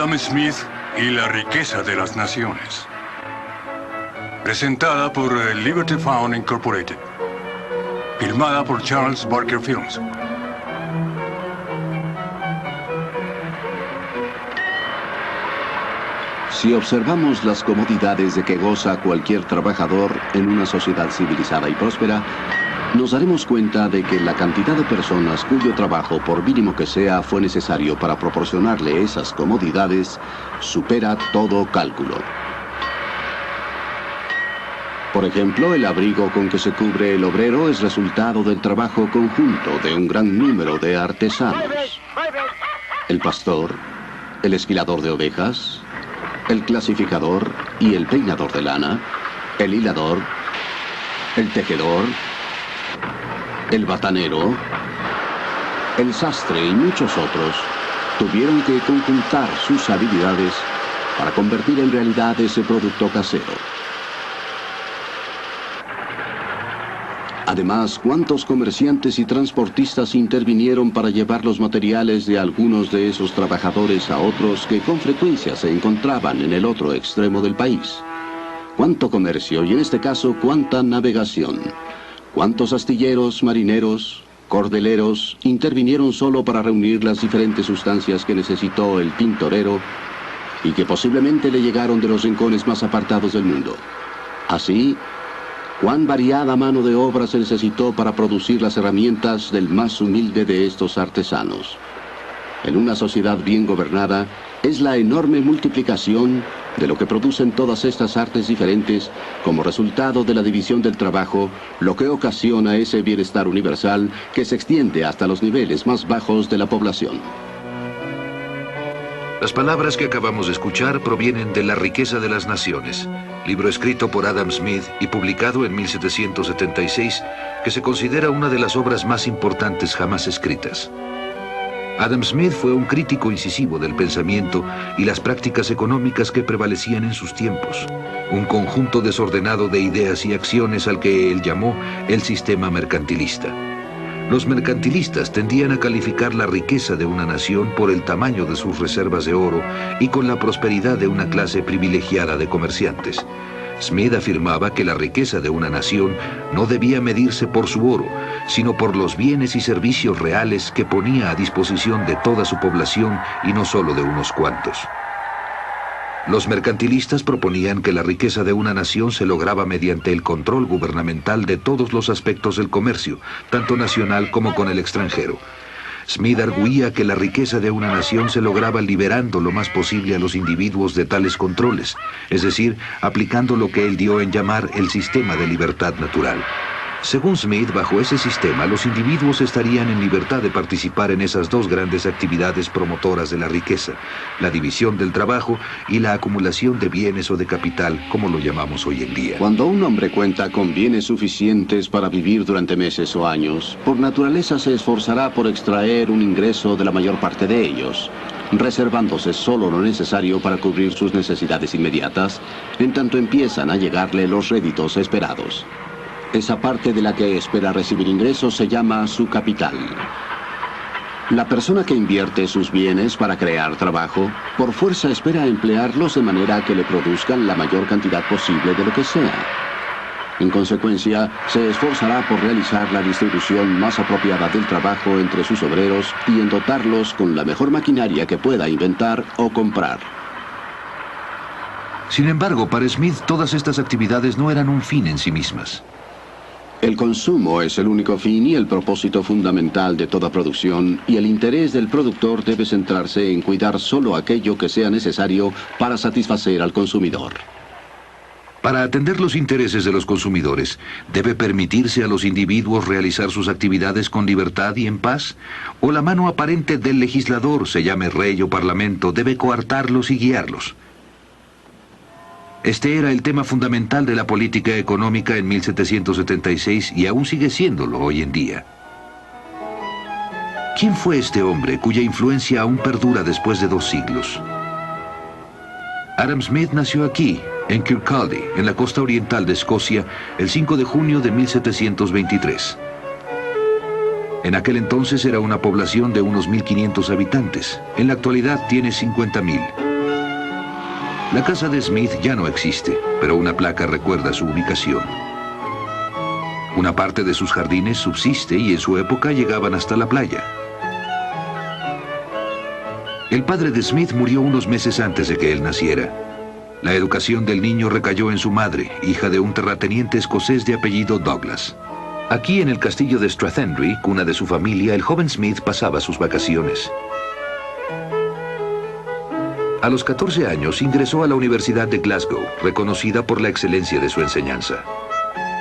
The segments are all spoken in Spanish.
Adam Smith y la riqueza de las naciones. Presentada por Liberty Fund Incorporated. Filmada por Charles Barker Films. Si observamos las comodidades de que goza cualquier trabajador en una sociedad civilizada y próspera, nos daremos cuenta de que la cantidad de personas cuyo trabajo, por mínimo que sea, fue necesario para proporcionarle esas comodidades, supera todo cálculo. Por ejemplo, el abrigo con que se cubre el obrero es resultado del trabajo conjunto de un gran número de artesanos. El pastor, el esquilador de ovejas, el clasificador y el peinador de lana, el hilador, el tejedor, el batanero, el sastre y muchos otros tuvieron que conjuntar sus habilidades para convertir en realidad ese producto casero. Además, ¿cuántos comerciantes y transportistas intervinieron para llevar los materiales de algunos de esos trabajadores a otros que con frecuencia se encontraban en el otro extremo del país? ¿Cuánto comercio y en este caso cuánta navegación? ¿Cuántos astilleros, marineros, cordeleros intervinieron solo para reunir las diferentes sustancias que necesitó el tintorero y que posiblemente le llegaron de los rincones más apartados del mundo? Así, ¿cuán variada mano de obra se necesitó para producir las herramientas del más humilde de estos artesanos? En una sociedad bien gobernada, es la enorme multiplicación de lo que producen todas estas artes diferentes como resultado de la división del trabajo, lo que ocasiona ese bienestar universal que se extiende hasta los niveles más bajos de la población. Las palabras que acabamos de escuchar provienen de La riqueza de las naciones, libro escrito por Adam Smith y publicado en 1776, que se considera una de las obras más importantes jamás escritas. Adam Smith fue un crítico incisivo del pensamiento y las prácticas económicas que prevalecían en sus tiempos, un conjunto desordenado de ideas y acciones al que él llamó el sistema mercantilista. Los mercantilistas tendían a calificar la riqueza de una nación por el tamaño de sus reservas de oro y con la prosperidad de una clase privilegiada de comerciantes. Smith afirmaba que la riqueza de una nación no debía medirse por su oro, sino por los bienes y servicios reales que ponía a disposición de toda su población y no solo de unos cuantos. Los mercantilistas proponían que la riqueza de una nación se lograba mediante el control gubernamental de todos los aspectos del comercio, tanto nacional como con el extranjero. Smith arguía que la riqueza de una nación se lograba liberando lo más posible a los individuos de tales controles, es decir, aplicando lo que él dio en llamar el sistema de libertad natural. Según Smith, bajo ese sistema, los individuos estarían en libertad de participar en esas dos grandes actividades promotoras de la riqueza, la división del trabajo y la acumulación de bienes o de capital, como lo llamamos hoy en día. Cuando un hombre cuenta con bienes suficientes para vivir durante meses o años, por naturaleza se esforzará por extraer un ingreso de la mayor parte de ellos, reservándose solo lo necesario para cubrir sus necesidades inmediatas, en tanto empiezan a llegarle los réditos esperados. Esa parte de la que espera recibir ingresos se llama su capital. La persona que invierte sus bienes para crear trabajo, por fuerza espera emplearlos de manera que le produzcan la mayor cantidad posible de lo que sea. En consecuencia, se esforzará por realizar la distribución más apropiada del trabajo entre sus obreros y en dotarlos con la mejor maquinaria que pueda inventar o comprar. Sin embargo, para Smith, todas estas actividades no eran un fin en sí mismas. El consumo es el único fin y el propósito fundamental de toda producción, y el interés del productor debe centrarse en cuidar solo aquello que sea necesario para satisfacer al consumidor. Para atender los intereses de los consumidores, ¿debe permitirse a los individuos realizar sus actividades con libertad y en paz? ¿O la mano aparente del legislador, se llame rey o parlamento, debe coartarlos y guiarlos? Este era el tema fundamental de la política económica en 1776 y aún sigue siéndolo hoy en día. ¿Quién fue este hombre cuya influencia aún perdura después de 2 siglos? Adam Smith nació aquí, en Kirkcaldy, en la costa oriental de Escocia, el 5 de junio de 1723. En aquel entonces era una población de unos 1.500 habitantes. En la actualidad tiene 50.000. La casa de Smith ya no existe, pero una placa recuerda su ubicación. Una parte de sus jardines subsiste y en su época llegaban hasta la playa. El padre de Smith murió unos meses antes de que él naciera. La educación del niño recayó en su madre, hija de un terrateniente escocés de apellido Douglas. Aquí en el castillo de Strathendry, cuna de su familia, el joven Smith pasaba sus vacaciones. A los 14 años ingresó a la Universidad de Glasgow, reconocida por la excelencia de su enseñanza.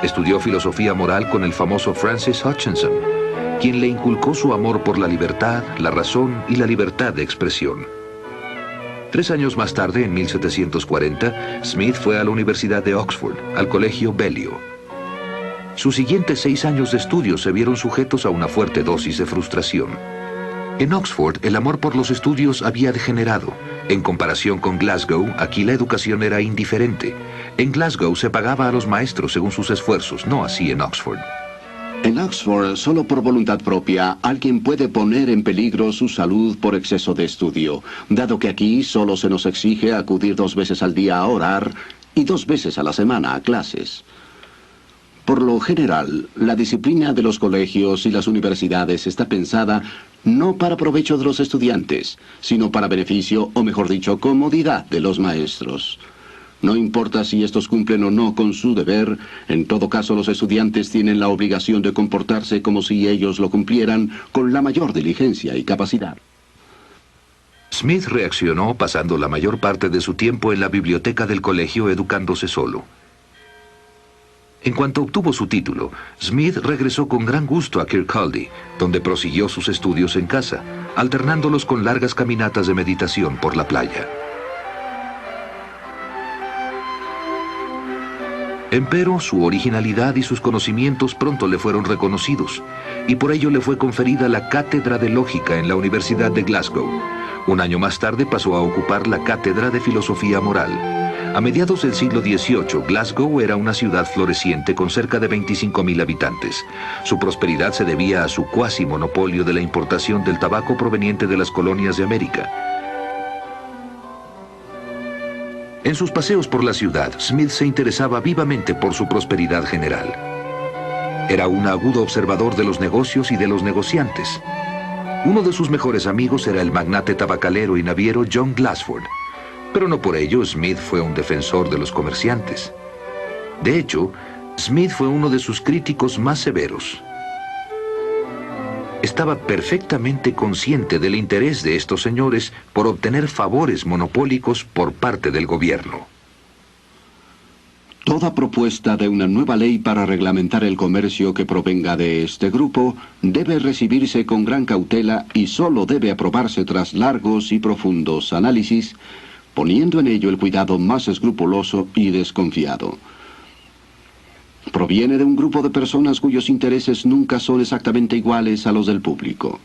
Estudió filosofía moral con el famoso Francis Hutcheson, quien le inculcó su amor por la libertad, la razón y la libertad de expresión. 3 años más tarde, en 1740, Smith fue a la Universidad de Oxford, al colegio Balliol. Sus siguientes 6 años de estudio se vieron sujetos a una fuerte dosis de frustración. En Oxford, el amor por los estudios había degenerado. En comparación con Glasgow, aquí la educación era indiferente. En Glasgow se pagaba a los maestros según sus esfuerzos, no así en Oxford. En Oxford, solo por voluntad propia, alguien puede poner en peligro su salud por exceso de estudio, dado que aquí solo se nos exige acudir 2 veces al día a orar y 2 veces a la semana a clases. Por lo general, la disciplina de los colegios y las universidades está pensada no para provecho de los estudiantes, sino para beneficio, o mejor dicho, comodidad de los maestros. No importa si estos cumplen o no con su deber, en todo caso los estudiantes tienen la obligación de comportarse como si ellos lo cumplieran con la mayor diligencia y capacidad. Smith reaccionó pasando la mayor parte de su tiempo en la biblioteca del colegio educándose solo. En cuanto obtuvo su título, Smith regresó con gran gusto a Kirkcaldy, donde prosiguió sus estudios en casa, alternándolos con largas caminatas de meditación por la playa. Empero, su originalidad y sus conocimientos pronto le fueron reconocidos, y por ello le fue conferida la Cátedra de Lógica en la Universidad de Glasgow. Un año más tarde pasó a ocupar la Cátedra de Filosofía Moral. A mediados del siglo XVIII, Glasgow era una ciudad floreciente con cerca de 25.000 habitantes. Su prosperidad se debía a su cuasi monopolio de la importación del tabaco proveniente de las colonias de América. En sus paseos por la ciudad, Smith se interesaba vivamente por su prosperidad general. Era un agudo observador de los negocios y de los negociantes. Uno de sus mejores amigos era el magnate tabacalero y naviero John Glassford. Pero no por ello Smith fue un defensor de los comerciantes. De hecho, Smith fue uno de sus críticos más severos. Estaba perfectamente consciente del interés de estos señores por obtener favores monopólicos por parte del gobierno. Toda propuesta de una nueva ley para reglamentar el comercio que provenga de este grupo debe recibirse con gran cautela y solo debe aprobarse tras largos y profundos análisis, poniendo en ello el cuidado más escrupuloso y desconfiado. Proviene de un grupo de personas cuyos intereses nunca son exactamente iguales a los del público.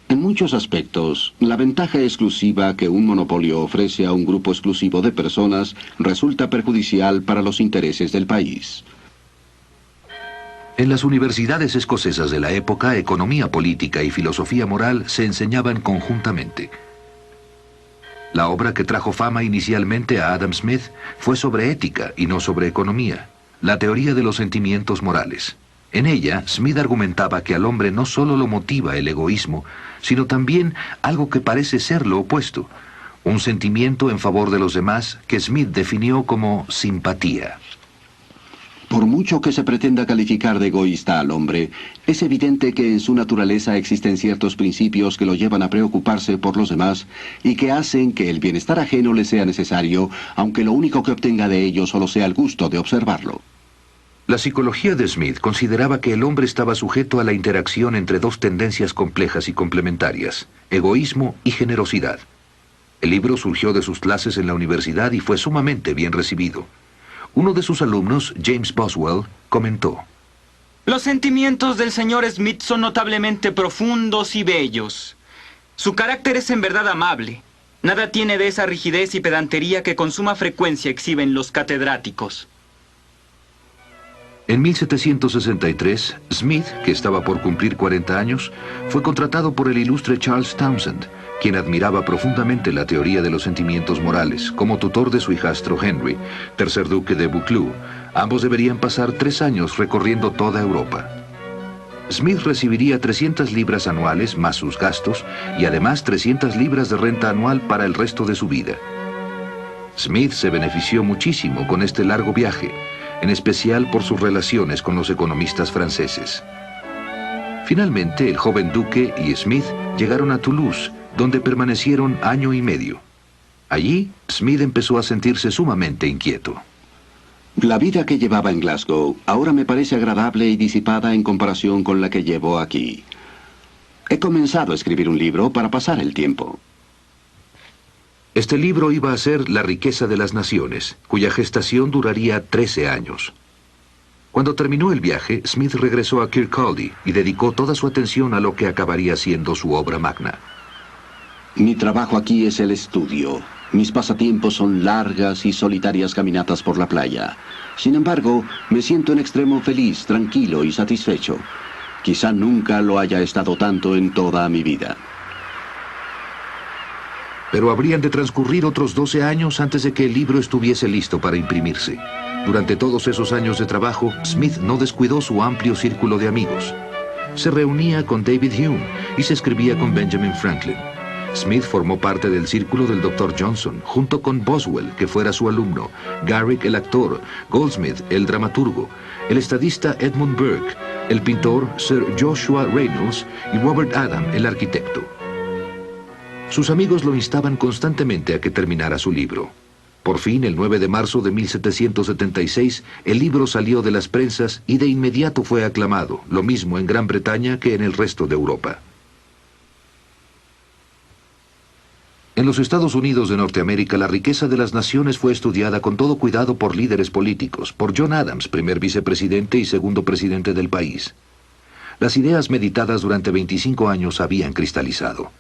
En muchos aspectos, la ventaja exclusiva que un monopolio ofrece a un grupo exclusivo de personas resulta perjudicial para los intereses del país. En las universidades escocesas de la época, economía política y filosofía moral se enseñaban conjuntamente. La obra que trajo fama inicialmente a Adam Smith fue sobre ética y no sobre economía, la teoría de los sentimientos morales. En ella, Smith argumentaba que al hombre no solo lo motiva el egoísmo, sino también algo que parece ser lo opuesto, un sentimiento en favor de los demás que Smith definió como simpatía. Por mucho que se pretenda calificar de egoísta al hombre, es evidente que en su naturaleza existen ciertos principios que lo llevan a preocuparse por los demás y que hacen que el bienestar ajeno le sea necesario, aunque lo único que obtenga de ello solo sea el gusto de observarlo. La psicología de Smith consideraba que el hombre estaba sujeto a la interacción entre 2 tendencias complejas y complementarias, egoísmo y generosidad. El libro surgió de sus clases en la universidad y fue sumamente bien recibido. Uno de sus alumnos, James Boswell, comentó: Los sentimientos del señor Smith son notablemente profundos y bellos. Su carácter es en verdad amable. Nada tiene de esa rigidez y pedantería que con suma frecuencia exhiben los catedráticos. En 1763, Smith, que estaba por cumplir 40 años, fue contratado por el ilustre Charles Townshend, quien admiraba profundamente la teoría de los sentimientos morales, como tutor de su hijastro Henry, tercer duque de Buccleuch. Ambos deberían pasar 3 años recorriendo toda Europa. Smith recibiría 300 libras anuales más sus gastos y además 300 libras de renta anual para el resto de su vida. Smith se benefició muchísimo con este largo viaje, en especial por sus relaciones con los economistas franceses. Finalmente, el joven duque y Smith llegaron a Toulouse, donde permanecieron 1 año y medio. Allí, Smith empezó a sentirse sumamente inquieto. La vida que llevaba en Glasgow ahora me parece agradable y disipada en comparación con la que llevo aquí. He comenzado a escribir un libro para pasar el tiempo. Este libro iba a ser La riqueza de las naciones, cuya gestación duraría 13 años. Cuando terminó el viaje, Smith regresó a Kirkcaldy y dedicó toda su atención a lo que acabaría siendo su obra magna. Mi trabajo aquí es el estudio. Mis pasatiempos son largas y solitarias caminatas por la playa. Sin embargo, me siento en extremo feliz, tranquilo y satisfecho. Quizá nunca lo haya estado tanto en toda mi vida. Pero habrían de transcurrir otros 12 años antes de que el libro estuviese listo para imprimirse. Durante todos esos años de trabajo, Smith no descuidó su amplio círculo de amigos. Se reunía con David Hume y se escribía con Benjamin Franklin. Smith formó parte del círculo del Dr. Johnson, junto con Boswell, que fuera su alumno, Garrick el actor, Goldsmith el dramaturgo, el estadista Edmund Burke, el pintor Sir Joshua Reynolds y Robert Adam el arquitecto. Sus amigos lo instaban constantemente a que terminara su libro. Por fin, el 9 de marzo de 1776, el libro salió de las prensas y de inmediato fue aclamado, lo mismo en Gran Bretaña que en el resto de Europa. En los Estados Unidos de Norteamérica, la riqueza de las naciones fue estudiada con todo cuidado por líderes políticos, por John Adams, primer vicepresidente y segundo presidente del país. Las ideas meditadas durante 25 años habían cristalizado.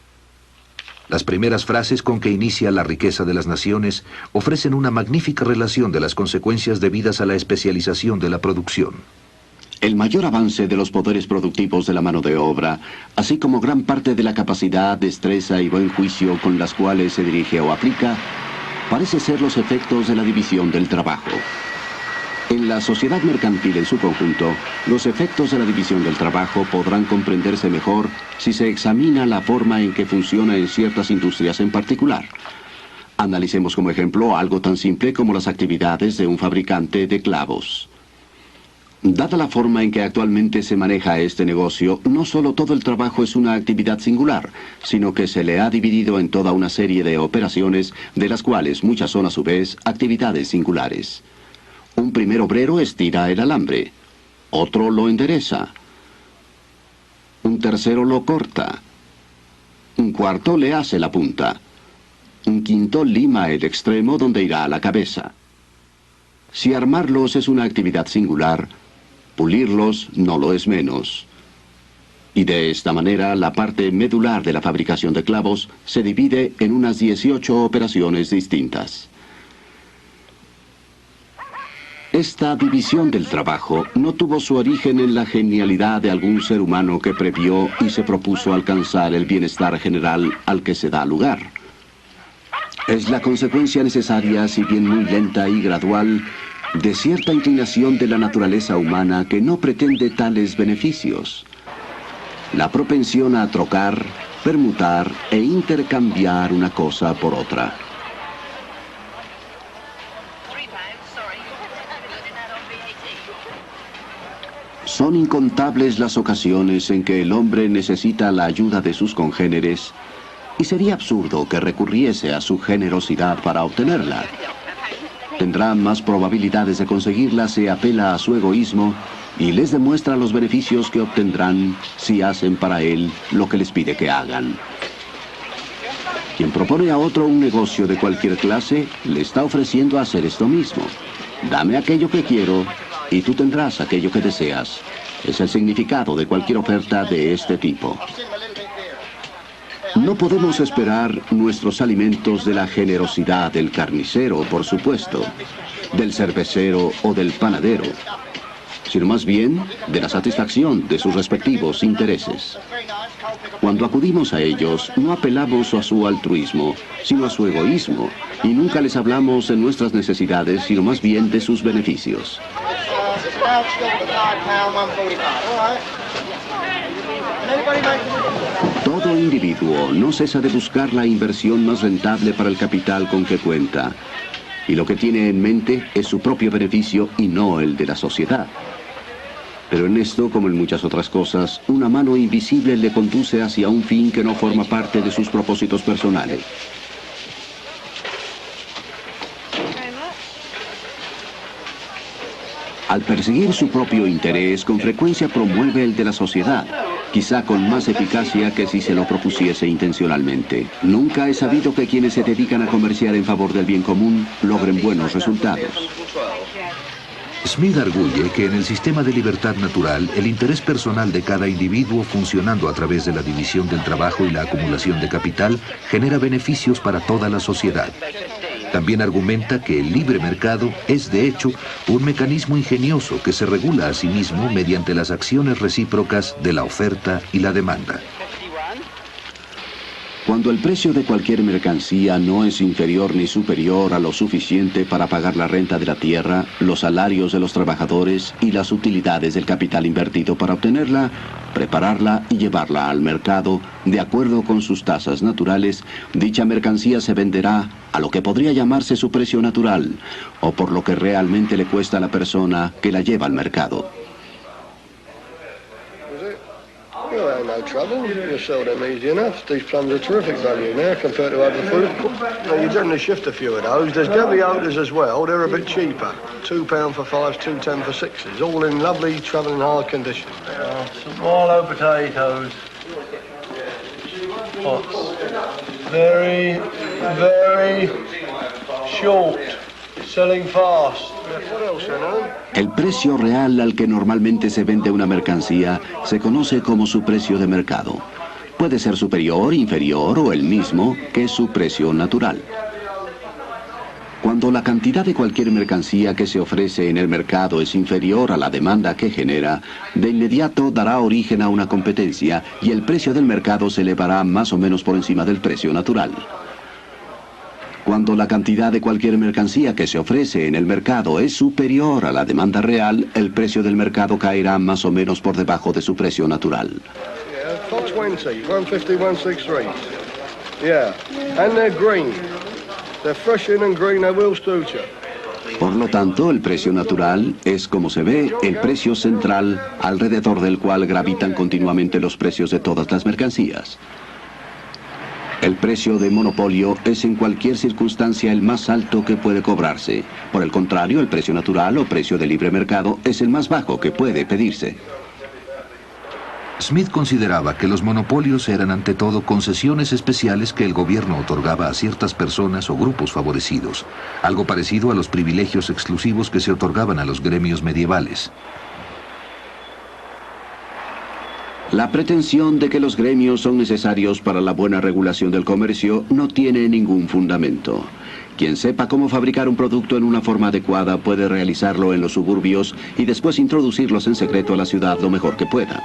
Las primeras frases con que inicia La riqueza de las naciones ofrecen una magnífica relación de las consecuencias debidas a la especialización de la producción. El mayor avance de los poderes productivos de la mano de obra, así como gran parte de la capacidad, destreza y buen juicio con las cuales se dirige o aplica, parece ser los efectos de la división del trabajo. En la sociedad mercantil en su conjunto, los efectos de la división del trabajo podrán comprenderse mejor si se examina la forma en que funciona en ciertas industrias en particular. Analicemos como ejemplo algo tan simple como las actividades de un fabricante de clavos. Dada la forma en que actualmente se maneja este negocio, no solo todo el trabajo es una actividad singular, sino que se le ha dividido en toda una serie de operaciones, de las cuales muchas son a su vez actividades singulares. Un primer obrero estira el alambre, otro lo endereza, un tercero lo corta, un cuarto le hace la punta, un quinto lima el extremo donde irá la cabeza. Si armarlos es una actividad singular, pulirlos no lo es menos. Y de esta manera, la parte medular de la fabricación de clavos se divide en unas 18 operaciones distintas. Esta división del trabajo no tuvo su origen en la genialidad de algún ser humano que previó y se propuso alcanzar el bienestar general al que se da lugar. Es la consecuencia necesaria, si bien muy lenta y gradual, de cierta inclinación de la naturaleza humana que no pretende tales beneficios. La propensión a trocar, permutar e intercambiar una cosa por otra. Son incontables las ocasiones en que el hombre necesita la ayuda de sus congéneres y sería absurdo que recurriese a su generosidad para obtenerla. Tendrá más probabilidades de conseguirla si apela a su egoísmo y les demuestra los beneficios que obtendrán si hacen para él lo que les pide que hagan. Quien propone a otro un negocio de cualquier clase, le está ofreciendo hacer esto mismo. Dame aquello que quiero y tú tendrás aquello que deseas. Es el significado de cualquier oferta de este tipo. No podemos esperar nuestros alimentos de la generosidad del carnicero, por supuesto, del cervecero o del panadero. sino más bien de la satisfacción de sus respectivos intereses. Cuando acudimos a ellos, no apelamos a su altruismo, sino a su egoísmo, y nunca les hablamos de nuestras necesidades, sino más bien de sus beneficios. Todo individuo no cesa de buscar la inversión más rentable para el capital con que cuenta, y lo que tiene en mente es su propio beneficio y no el de la sociedad. Pero en esto, como en muchas otras cosas, una mano invisible le conduce hacia un fin que no forma parte de sus propósitos personales. Al perseguir su propio interés, con frecuencia promueve el de la sociedad, quizá con más eficacia que si se lo propusiese intencionalmente. Nunca he sabido que quienes se dedican a comerciar en favor del bien común logren buenos resultados. Smith arguye que en el sistema de libertad natural, el interés personal de cada individuo funcionando a través de la división del trabajo y la acumulación de capital genera beneficios para toda la sociedad. También argumenta que el libre mercado es, de hecho, un mecanismo ingenioso que se regula a sí mismo mediante las acciones recíprocas de la oferta y la demanda. Cuando el precio de cualquier mercancía no es inferior ni superior a lo suficiente para pagar la renta de la tierra, los salarios de los trabajadores y las utilidades del capital invertido para obtenerla, prepararla y llevarla al mercado, de acuerdo con sus tasas naturales, dicha mercancía se venderá a lo que podría llamarse su precio natural, o por lo que realmente le cuesta a la persona que la lleva al mercado. You'll have no trouble. You'll sell them easy enough. These plums are terrific value now compared to other food. You generally shift a few of those. There's Debbie Oaters as well. They're a bit cheaper. £2 for 5s, £2.10 for 6s. All in lovely travelling hard condition. Some Marlow potatoes. Pots. Very, very short. Selling fast. El precio real al que normalmente se vende una mercancía se conoce como su precio de mercado. Puede ser superior, inferior o el mismo que su precio natural. Cuando la cantidad de cualquier mercancía que se ofrece en el mercado es inferior a la demanda que genera, de inmediato dará origen a una competencia y el precio del mercado se elevará más o menos por encima del precio natural. Cuando la cantidad de cualquier mercancía que se ofrece en el mercado es superior a la demanda real, el precio del mercado caerá más o menos por debajo de su precio natural. Por lo tanto, el precio natural es, como se ve, el precio central alrededor del cual gravitan continuamente los precios de todas las mercancías. El precio de monopolio es en cualquier circunstancia el más alto que puede cobrarse. Por el contrario, el precio natural o precio de libre mercado es el más bajo que puede pedirse. Smith consideraba que los monopolios eran ante todo concesiones especiales que el gobierno otorgaba a ciertas personas o grupos favorecidos, algo parecido a los privilegios exclusivos que se otorgaban a los gremios medievales. La pretensión de que los gremios son necesarios para la buena regulación del comercio no tiene ningún fundamento. Quien sepa cómo fabricar un producto en una forma adecuada puede realizarlo en los suburbios y después introducirlos en secreto a la ciudad lo mejor que pueda.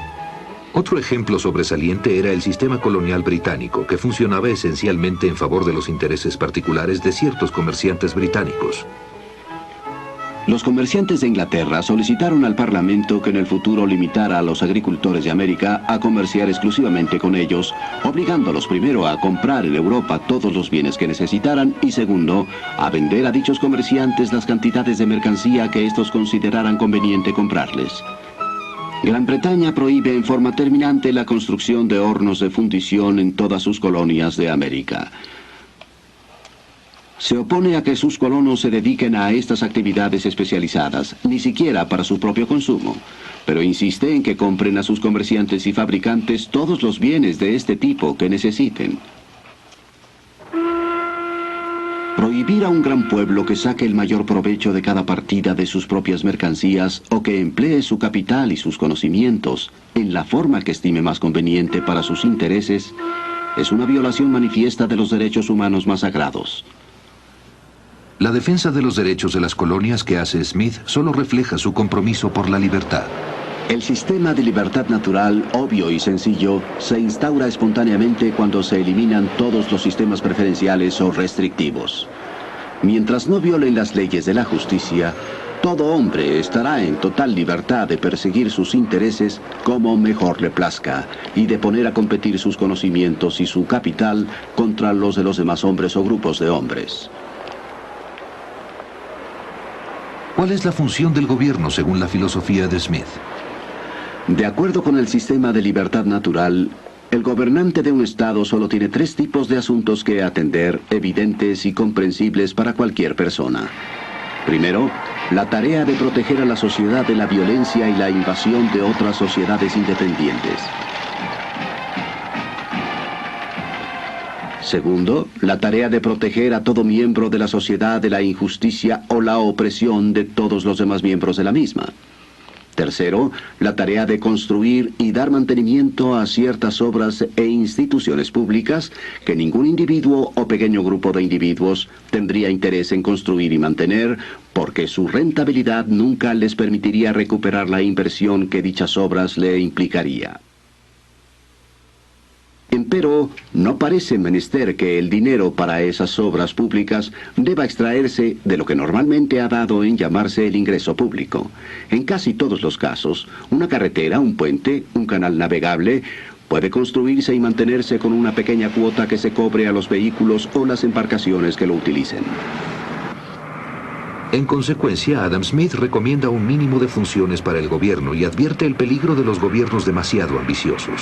Otro ejemplo sobresaliente era el sistema colonial británico, que funcionaba esencialmente en favor de los intereses particulares de ciertos comerciantes británicos. Los comerciantes de Inglaterra solicitaron al Parlamento que en el futuro limitara a los agricultores de América a comerciar exclusivamente con ellos, obligándolos primero a comprar en Europa todos los bienes que necesitaran y segundo, a vender a dichos comerciantes las cantidades de mercancía que estos consideraran conveniente comprarles. Gran Bretaña prohíbe en forma terminante la construcción de hornos de fundición en todas sus colonias de América. Se opone a que sus colonos se dediquen a estas actividades especializadas, ni siquiera para su propio consumo, pero insiste en que compren a sus comerciantes y fabricantes todos los bienes de este tipo que necesiten. Prohibir a un gran pueblo que saque el mayor provecho de cada partida de sus propias mercancías o que emplee su capital y sus conocimientos en la forma que estime más conveniente para sus intereses es una violación manifiesta de los derechos humanos más sagrados. La defensa de los derechos de las colonias que hace Smith solo refleja su compromiso por la libertad. El sistema de libertad natural, obvio y sencillo, se instaura espontáneamente cuando se eliminan todos los sistemas preferenciales o restrictivos. Mientras no violen las leyes de la justicia, todo hombre estará en total libertad de perseguir sus intereses como mejor le plazca y de poner a competir sus conocimientos y su capital contra los de los demás hombres o grupos de hombres. ¿Cuál es la función del gobierno según la filosofía de Smith? De acuerdo con el sistema de libertad natural, el gobernante de un estado solo tiene 3 tipos de asuntos que atender, evidentes y comprensibles para cualquier persona. Primero, la tarea de proteger a la sociedad de la violencia y la invasión de otras sociedades independientes. Segundo, la tarea de proteger a todo miembro de la sociedad de la injusticia o la opresión de todos los demás miembros de la misma. Tercero, la tarea de construir y dar mantenimiento a ciertas obras e instituciones públicas que ningún individuo o pequeño grupo de individuos tendría interés en construir y mantener, porque su rentabilidad nunca les permitiría recuperar la inversión que dichas obras le implicaría. Empero, no parece menester que el dinero para esas obras públicas deba extraerse de lo que normalmente ha dado en llamarse el ingreso público. En casi todos los casos, una carretera, un puente, un canal navegable puede construirse y mantenerse con una pequeña cuota que se cobre a los vehículos o las embarcaciones que lo utilicen. En consecuencia, Adam Smith recomienda un mínimo de funciones para el gobierno y advierte el peligro de los gobiernos demasiado ambiciosos.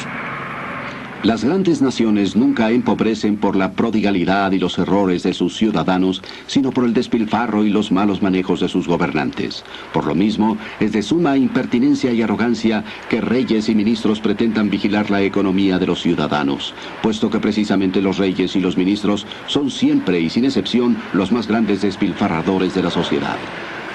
Las grandes naciones nunca empobrecen por la prodigalidad y los errores de sus ciudadanos, sino por el despilfarro y los malos manejos de sus gobernantes. Por lo mismo, es de suma impertinencia y arrogancia que reyes y ministros pretendan vigilar la economía de los ciudadanos, puesto que precisamente los reyes y los ministros son siempre y sin excepción los más grandes despilfarradores de la sociedad.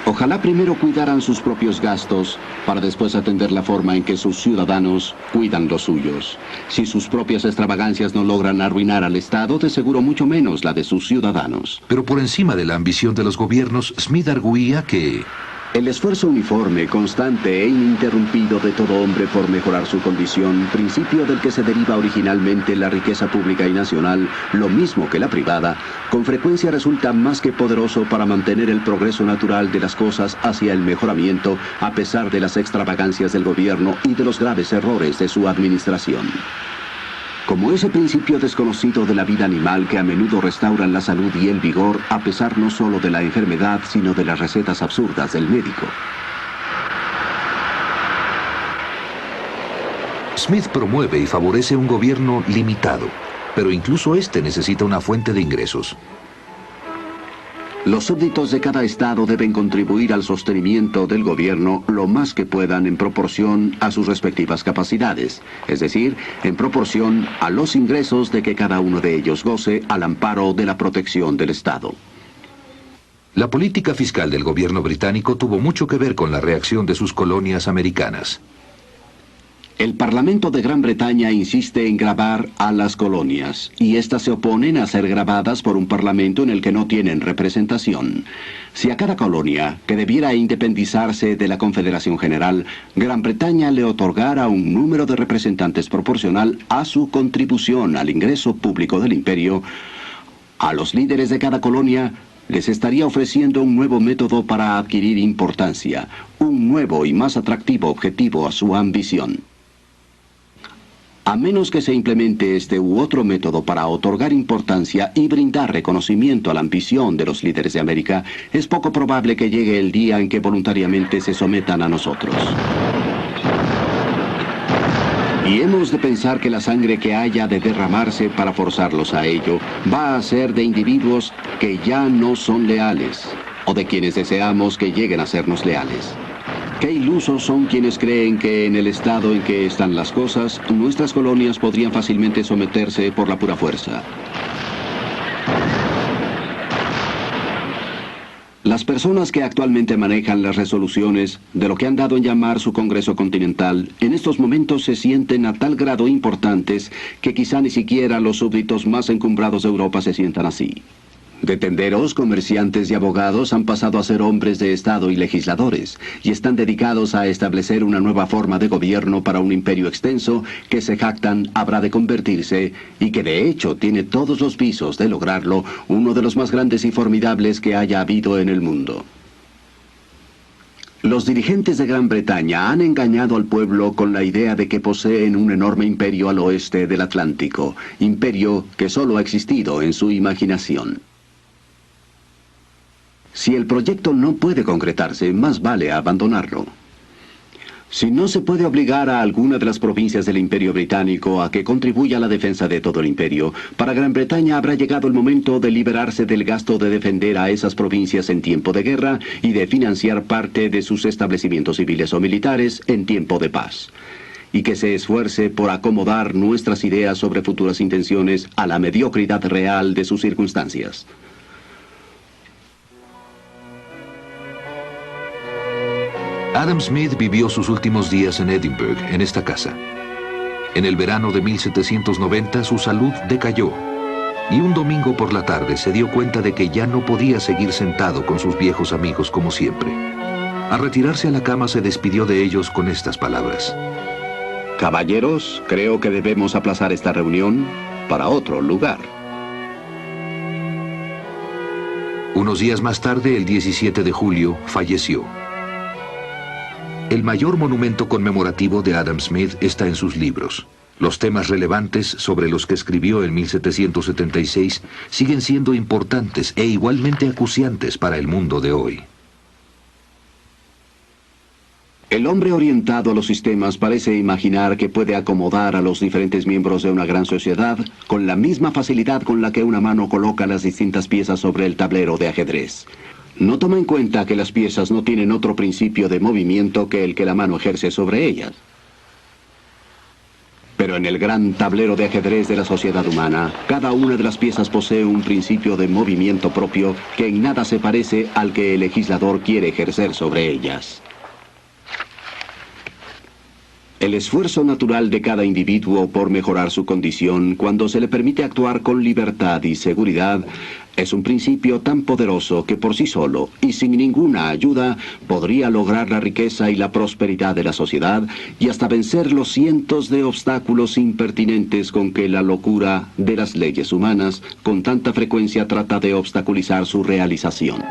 Ojalá primero cuidaran sus propios gastos, para después atender la forma en que sus ciudadanos cuidan los suyos. Si sus propias extravagancias no logran arruinar al Estado, de seguro mucho menos la de sus ciudadanos. Pero por encima de la ambición de los gobiernos, Smith arguía que el esfuerzo uniforme, constante e ininterrumpido de todo hombre por mejorar su condición, principio del que se deriva originalmente la riqueza pública y nacional, lo mismo que la privada, con frecuencia resulta más que poderoso para mantener el progreso natural de las cosas hacia el mejoramiento, a pesar de las extravagancias del gobierno y de los graves errores de su administración. Como ese principio desconocido de la vida animal que a menudo restauran la salud y el vigor, a pesar no solo de la enfermedad, sino de las recetas absurdas del médico. Smith promueve y favorece un gobierno limitado, pero incluso este necesita una fuente de ingresos. Los súbditos de cada estado deben contribuir al sostenimiento del gobierno lo más que puedan en proporción a sus respectivas capacidades, es decir, en proporción a los ingresos de que cada uno de ellos goce al amparo de la protección del Estado. La política fiscal del gobierno británico tuvo mucho que ver con la reacción de sus colonias americanas. El Parlamento de Gran Bretaña insiste en gravar a las colonias, y éstas se oponen a ser gravadas por un parlamento en el que no tienen representación. Si a cada colonia, que debiera independizarse de la Confederación General, Gran Bretaña le otorgara un número de representantes proporcional a su contribución al ingreso público del imperio, a los líderes de cada colonia les estaría ofreciendo un nuevo método para adquirir importancia, un nuevo y más atractivo objetivo a su ambición. A menos que se implemente este u otro método para otorgar importancia y brindar reconocimiento a la ambición de los líderes de América, es poco probable que llegue el día en que voluntariamente se sometan a nosotros. Y hemos de pensar que la sangre que haya de derramarse para forzarlos a ello va a ser de individuos que ya no son leales, o de quienes deseamos que lleguen a sernos leales. Qué ilusos son quienes creen que en el estado en que están las cosas, nuestras colonias podrían fácilmente someterse por la pura fuerza. Las personas que actualmente manejan las resoluciones de lo que han dado en llamar su Congreso Continental, en estos momentos se sienten a tal grado importantes que quizá ni siquiera los súbditos más encumbrados de Europa se sientan así. De tenderos, comerciantes y abogados han pasado a ser hombres de Estado y legisladores, y están dedicados a establecer una nueva forma de gobierno para un imperio extenso que se jactan habrá de convertirse, y que de hecho tiene todos los visos de lograrlo, uno de los más grandes y formidables que haya habido en el mundo. Los dirigentes de Gran Bretaña han engañado al pueblo con la idea de que poseen un enorme imperio al oeste del Atlántico, imperio que solo ha existido en su imaginación. Si el proyecto no puede concretarse, más vale abandonarlo. Si no se puede obligar a alguna de las provincias del Imperio Británico a que contribuya a la defensa de todo el imperio, para Gran Bretaña habrá llegado el momento de liberarse del gasto de defender a esas provincias en tiempo de guerra y de financiar parte de sus establecimientos civiles o militares en tiempo de paz. Y que se esfuerce por acomodar nuestras ideas sobre futuras intenciones a la mediocridad real de sus circunstancias. Adam Smith vivió sus últimos días en Edinburgh, en esta casa. En el verano de 1790 su salud decayó, y un domingo por la tarde se dio cuenta de que ya no podía seguir sentado con sus viejos amigos como siempre. Al retirarse a la cama se despidió de ellos con estas palabras. Caballeros, creo que debemos aplazar esta reunión para otro lugar. Unos días más tarde, el 17 de julio, falleció. El mayor monumento conmemorativo de Adam Smith está en sus libros. Los temas relevantes sobre los que escribió en 1776 siguen siendo importantes e igualmente acuciantes para el mundo de hoy. El hombre orientado a los sistemas parece imaginar que puede acomodar a los diferentes miembros de una gran sociedad con la misma facilidad con la que una mano coloca las distintas piezas sobre el tablero de ajedrez. No toma en cuenta que las piezas no tienen otro principio de movimiento que el que la mano ejerce sobre ellas. Pero en el gran tablero de ajedrez de la sociedad humana, cada una de las piezas posee un principio de movimiento propio que en nada se parece al que el legislador quiere ejercer sobre ellas. El esfuerzo natural de cada individuo por mejorar su condición cuando se le permite actuar con libertad y seguridad es un principio tan poderoso que por sí solo y sin ninguna ayuda podría lograr la riqueza y la prosperidad de la sociedad y hasta vencer los cientos de obstáculos impertinentes con que la locura de las leyes humanas con tanta frecuencia trata de obstaculizar su realización.